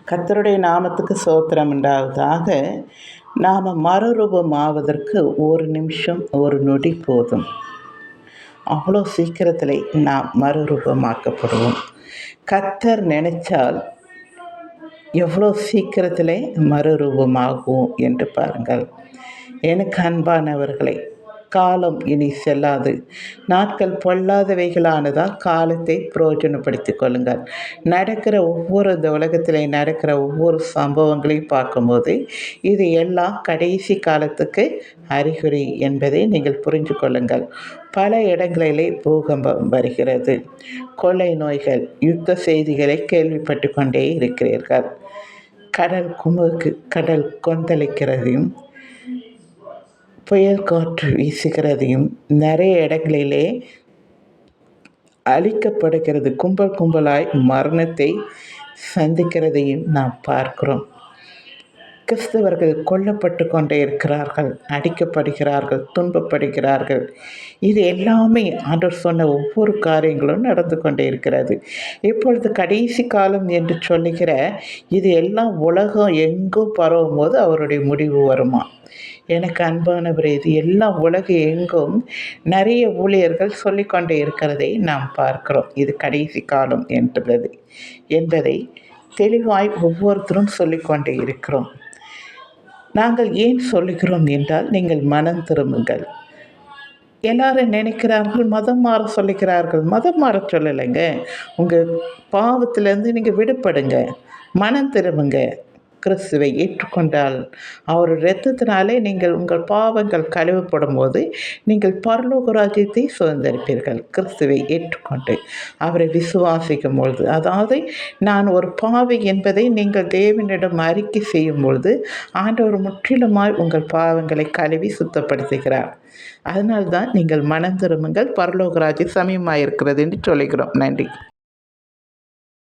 கர்த்தருடைய நாமத்துக்கு ஸ்தோத்திரம் உண்டாவதாக. நாம் மறுரூபம் ஆவதற்கு ஒரு நிமிஷம் ஒரு நொடி போதும். அவ்வளோ சீக்கிரத்தில் நாம் மறுரூபமாக்கப்படுவோம். கர்த்தர் நினைச்சால் எவ்வளோ சீக்கிரத்தில் மறுரூபமாகும் என்று பாருங்கள். எனக்கு அன்பானவர்களை, காலம் இனி செல்லாது, நாட்கள் பொல்லாதவைகளானதால் காலத்தை பிரயோஜனப்படுத்திக் கொள்ளுங்கள். நடக்கிற ஒவ்வொரு இந்த உலகத்திலே நடக்கிற ஒவ்வொரு சம்பவங்களையும் பார்க்கும்போது இது எல்லாம் கடைசி காலத்துக்கு அறிகுறி என்பதை நீங்கள் புரிந்து கொள்ளுங்கள். பல இடங்களிலே பூகம்பம் வருகிறது, கொள்ளை நோய்கள், யுத்த செய்திகளை கேள்விப்பட்டு கொண்டே இருக்கிறீர்கள். கடல் கொந்தளிக்கிறதையும் புயல் காற்று வீசுகிறதையும் நிறைய இடங்களிலே அழிக்கப்படுகிறது, கும்பல் கும்பலாய் மரணத்தை சந்திக்கிறதையும் நாம் பார்க்கிறோம். கிறிஸ்தவர்கள் கொல்லப்பட்டு கொண்டே இருக்கிறார்கள், அடிக்கப்படுகிறார்கள், துன்பப்படுகிறார்கள். இது எல்லாமே ஆண்டவர் சொன்ன ஒவ்வொரு காரியங்களும் நடந்து கொண்டே இருக்கிறது. இப்பொழுது கடைசி காலம் என்று சொல்லுகிற இது எல்லாம் உலகம் எங்கும் பரவும் போது அவருடைய முடிவு வருமா? எனக்கு அன்பானவரே, இது எல்லாம் உலகம் எங்கும் நிறைய ஊழியர்கள் சொல்லிக்கொண்டே இருக்கிறதை நாம் பார்க்கிறோம். இது கடைசி காலம் என்பதை தெளிவாய் ஒவ்வொருத்தரும் சொல்லிக்கொண்டே இருக்கிறோம். நாங்கள் ஏன் சொல்லுகிறோம் என்றால், நீங்கள் மனம் திரும்புங்கள். எல்லாரும் நினைக்கிறார்கள் மதம் மாற சொல்லுகிறார்கள். மதம் மாற சொல்லலைங்க. உங்கள் பாவத்திலேருந்து நீங்கள் விடுபடுங்க, மனம் திரும்புங்க. கிறிஸ்துவை ஏற்றுக்கொண்டால் அவர் இரத்தத்தினாலே நீங்கள் உங்கள் பாவங்கள் கழுவப்படும் போது நீங்கள் பரலோக ராஜ்யத்தை சுதந்திரிப்பீர்கள். கிறிஸ்துவை ஏற்றுக்கொண்டு அவரை விசுவாசிக்கும் பொழுது, அதாவது நான் ஒரு பாவி என்பதை நீங்கள் தேவனிடம் அறிக்கை செய்யும் பொழுது ஆண்டவர் முற்றிலுமாய் உங்கள் பாவங்களை கழுவி சுத்தப்படுத்துகிறார். அதனால்தான் நீங்கள் மனம் திரும்புங்கள், பரலோக ராஜ்யம் சமயமாக இருக்கிறது என்று சொல்லுகிறோம். நன்றி.